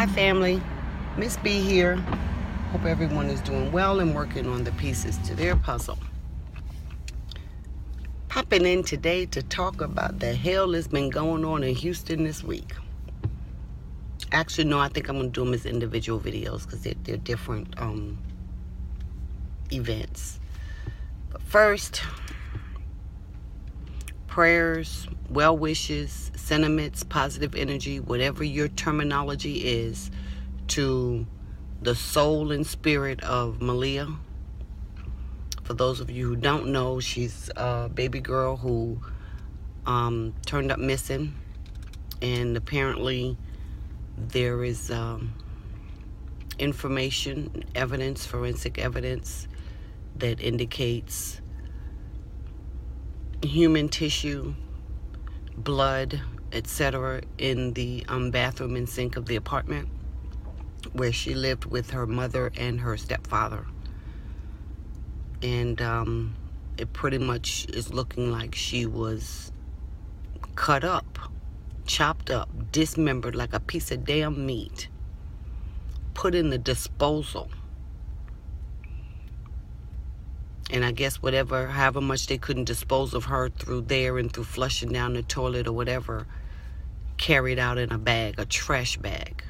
Hi family, Miss B here. Hope everyone is doing well and working on the pieces to their puzzle. Popping in today to talk about the hell that's been going on in Houston this week. Actually, no, I think I'm going to do them as individual videos because they're different events. But first, prayers, well wishes, sentiments, positive energy, whatever your terminology is, to the soul and spirit of Maleah. For those of you who don't know, she's a baby girl who turned up missing, and apparently there is information, evidence, forensic evidence that indicates human tissue, blood, etc. in the bathroom and sink of the apartment where she lived with her mother and her stepfather. And it pretty much is looking like she was cut up, chopped up, dismembered like a piece of damn meat, put in the disposal. And I guess however much they couldn't dispose of her through there and through flushing down the toilet or whatever, carried out in a bag, a trash bag.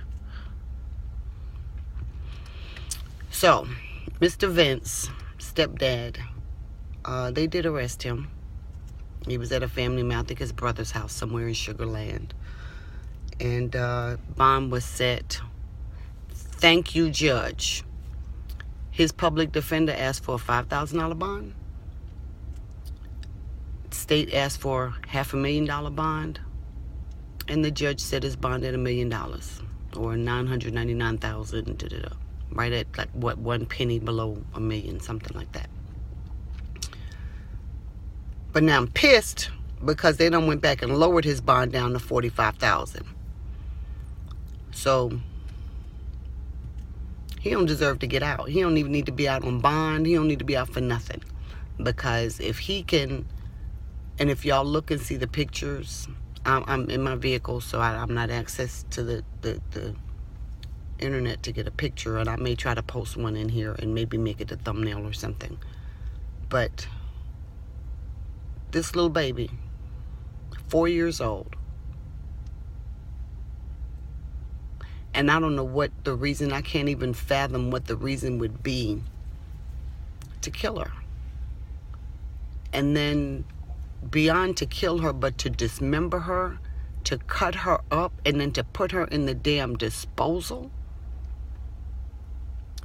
So, Mr. Vince, stepdad, they did arrest him. He was at a family member, I think his brother's house somewhere in Sugar Land. And bond was set. Thank you, judge. His public defender asked for a $5,000 bond. State asked for $500,000 bond. And the judge set his bond at $1 million, or $999,000, right at like what, 1 penny below $1 million, something like that. But now I'm pissed because they done went back and lowered his bond down to $45,000. So he don't deserve to get out. He don't even need to be out on bond. He don't need to be out for nothing. Because if he can, and if y'all look and see the pictures, I'm in my vehicle, so I'm not access to the internet to get a picture, and I may try to post one in here and maybe make it a thumbnail or something. But this little baby, 4 years old, and I don't know what the reason, I can't even fathom what the reason would be to kill her. And then beyond to kill her, but to dismember her, to cut her up, and then to put her in the damn disposal.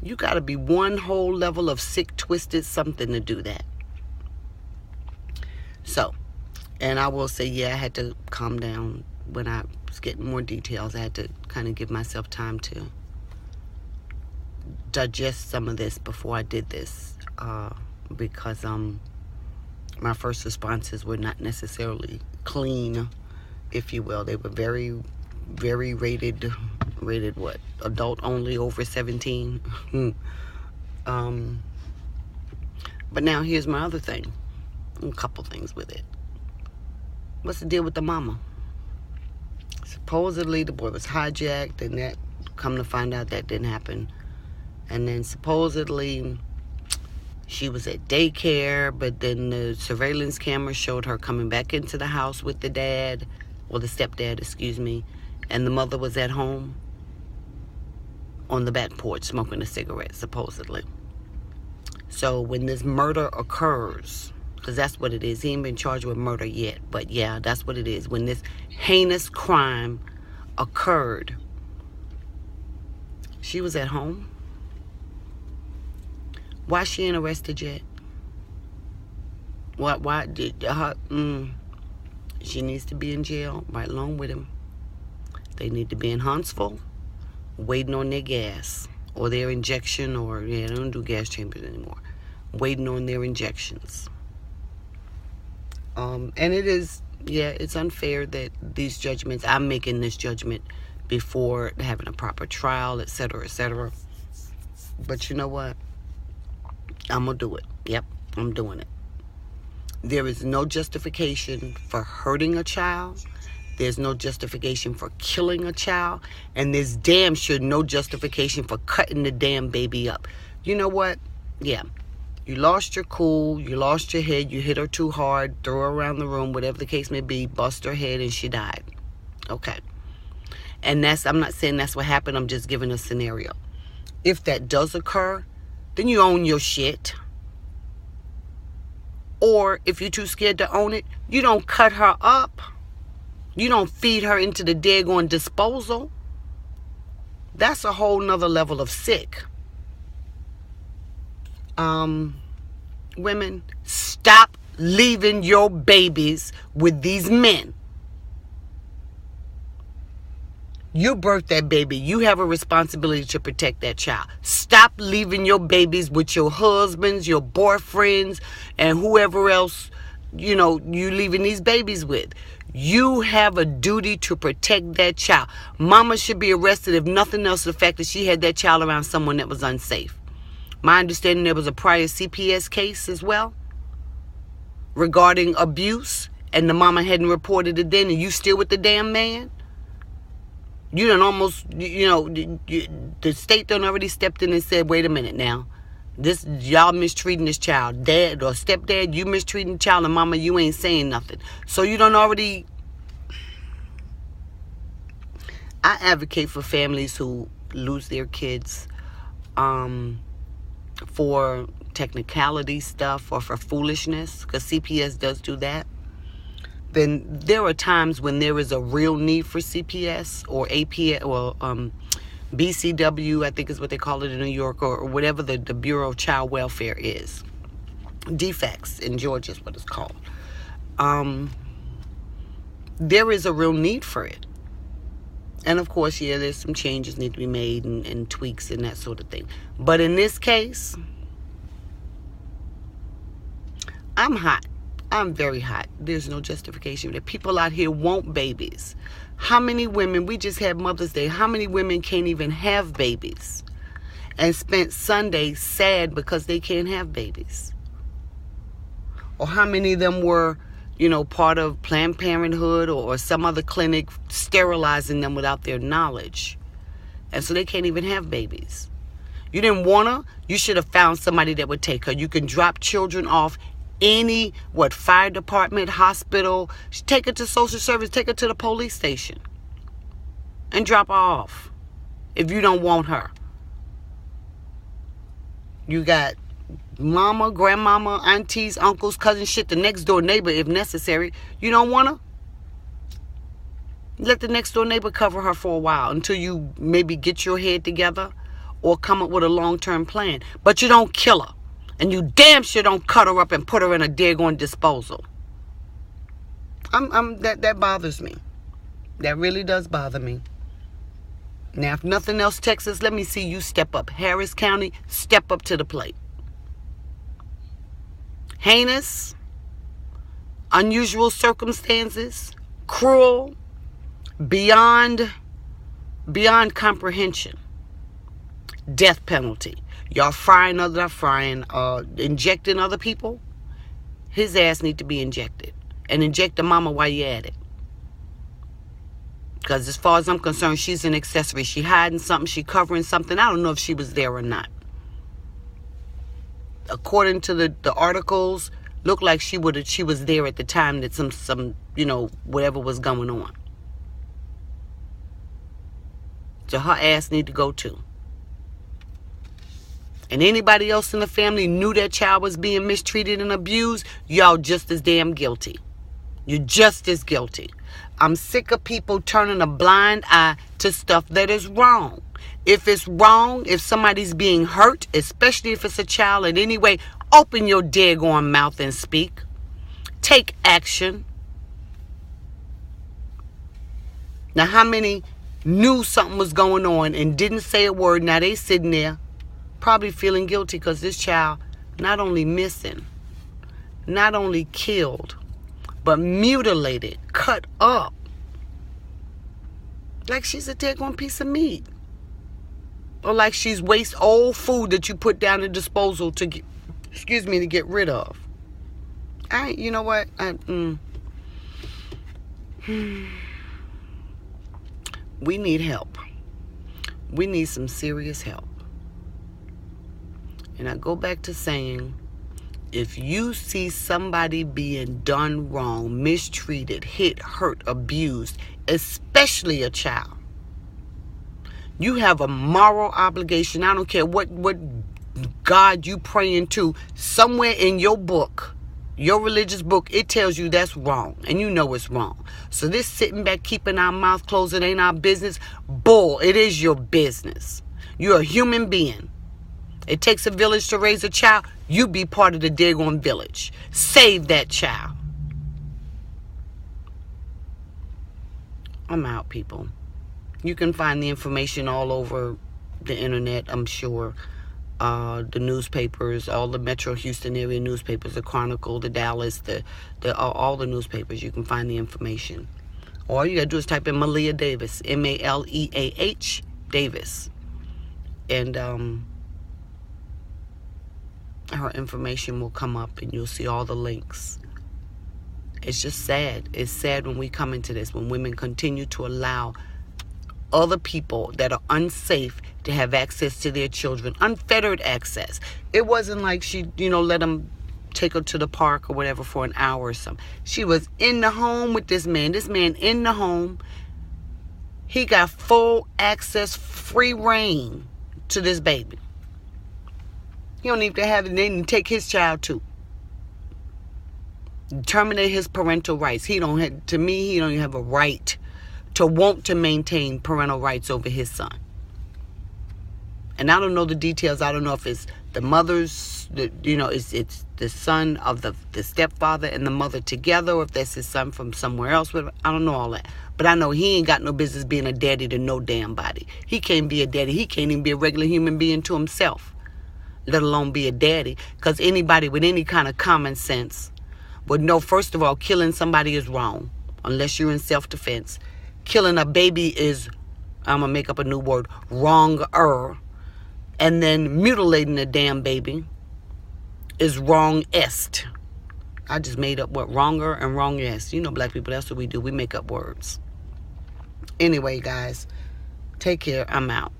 You got to be one whole level of sick, twisted something to do that. So, and I will say, yeah, I had to calm down when I was getting more details. I had to kind of give myself time to digest some of this before I did this, because my first responses were not necessarily clean, if you will. They were very, very rated what? Adult only, over 17. But now here's my other thing. A couple things with it. What's the deal with the mama? Supposedly the boy was hijacked, and that, come to find out, that didn't happen. And then supposedly she was at daycare, but then the surveillance camera showed her coming back into the house with the dad, or the stepdad, excuse me, and the mother was at home on the back porch smoking a cigarette, supposedly. So when this murder occurs, because that's what it is, he ain't been charged with murder yet, but yeah, that's what it is. When this heinous crime occurred, she was at home. Why she ain't arrested yet? Why did she needs to be in jail right along with him. They need to be in Huntsville waiting on their gas or their injection, or they don't do gas chambers anymore, waiting on their injections. And it is, yeah, it's unfair that these judgments, I'm making this judgment before having a proper trial, etc., etc. But you know what? I'm going to do it. Yep, I'm doing it. There is no justification for hurting a child. There's no justification for killing a child. And there's damn sure no justification for cutting the damn baby up. You know what? Yeah. You lost your cool. You lost your head. You hit her too hard. Threw her around the room. Whatever the case may be. Bust her head and she died. Okay. And I'm not saying that's what happened. I'm just giving a scenario. If that does occur, then you own your shit. Or if you're too scared to own it, you don't cut her up. You don't feed her into the daggone disposal. That's a whole nother level of sick. Women, stop leaving your babies with these men. You birthed that baby. You have a responsibility to protect that child. Stop leaving your babies with your husbands, your boyfriends, and whoever else, you leaving these babies with. You have a duty to protect that child. Mama should be arrested, if nothing else, the fact that she had that child around someone that was unsafe. My understanding, there was a prior CPS case as well regarding abuse, and the mama hadn't reported it then, and you still with the damn man? You done almost, the state done already stepped in and said, wait a minute now. Y'all mistreating this child. Dad or stepdad, you mistreating the child, and mama, you ain't saying nothing. So you done already... I advocate for families who lose their kids for technicality stuff or for foolishness, because CPS does do that. Then there are times when there is a real need for CPS or APS or BCW, I think is what they call it in New York, or whatever the Bureau of Child Welfare is. Defects in Georgia is what it's called. There is a real need for it. And of course, yeah, there's some changes need to be made and tweaks and that sort of thing. But in this case, I'm hot. I'm very hot. There's no justification. The people out here want babies. How many women, we just had Mother's Day, how many women can't even have babies and spent Sunday sad because they can't have babies? Or how many of them were, part of Planned Parenthood or some other clinic sterilizing them without their knowledge. And so they can't even have babies. You didn't want her? You should have found somebody that would take her. You can drop children off any, fire department, hospital. Take her to social service. Take her to the police station. And drop her off. If you don't want her. You got mama, grandmama, aunties, uncles, cousins, shit, the next door neighbor if necessary. You don't want her? Let the next door neighbor cover her for a while until you maybe get your head together or come up with a long-term plan. But you don't kill her. And you damn sure don't cut her up and put her in a daggone disposal. That bothers me. That really does bother me. Now, if nothing else, Texas, let me see you step up. Harris County, step up to the plate. Heinous, unusual circumstances, cruel, beyond comprehension. Death penalty. Y'all injecting other people. His ass need to be injected. And inject the mama while you at it. Because as far as I'm concerned, she's an accessory. She hiding something. She covering something. I don't know if she was there or not. According to the articles, looked like she was there at the time that some whatever was going on. So her ass need to go too. And anybody else in the family knew that child was being mistreated and abused, y'all just as damn guilty. You're just as guilty. I'm sick of people turning a blind eye to stuff that is wrong. If it's wrong, if somebody's being hurt, especially if it's a child in any way, open your daggone mouth and speak. Take action. Now, how many knew something was going on and didn't say a word? Now they sitting there probably feeling guilty because this child not only missing, not only killed, but mutilated, cut up. Like she's a daggone piece of meat. Or like she's waste old food that you put down the disposal to get, to get rid of. You know what? We need help. We need some serious help. And I go back to saying, if you see somebody being done wrong, mistreated, hit, hurt, abused, especially a child, you have a moral obligation. I don't care what God you praying to. Somewhere in your book, your religious book, it tells you that's wrong. And you know it's wrong. So this sitting back, keeping our mouth closed, it ain't our business. Bull, it is your business. You're a human being. It takes a village to raise a child. You be part of the daggone village. Save that child. I'm out, people. You can find the information all over the internet, I'm sure. The newspapers, all the Metro Houston area newspapers, the Chronicle, the Dallas, all the newspapers, you can find the information. All you gotta do is type in Maleah Davis, Maleah Davis. And her information will come up and you'll see all the links. It's just sad. It's sad when we come into this, when women continue to allow other people that are unsafe to have access to their children, unfettered access. It wasn't like she, let them take her to the park or whatever for an hour or something. She was in the home with this man in the home. He got full access, free reign to this baby. He don't even have it. They didn't take his child too. Terminate his parental rights. He don't even have a right to want to maintain parental rights over his son. And I don't know the details. I don't know if it's the mother's, it's the son of the stepfather and the mother together, or if that's his son from somewhere else. I don't know all that. But I know he ain't got no business being a daddy to no damn body. He can't be a daddy. He can't even be a regular human being to himself, let alone be a daddy. Because anybody with any kind of common sense would know, first of all, killing somebody is wrong, unless you're in self-defense. Killing a baby is, I'm going to make up a new word, wrong-er. And then mutilating a damn baby is wrong-est. I just made up what wronger and wrong-est. Black people, that's what we do. We make up words. Anyway, guys, take care. I'm out.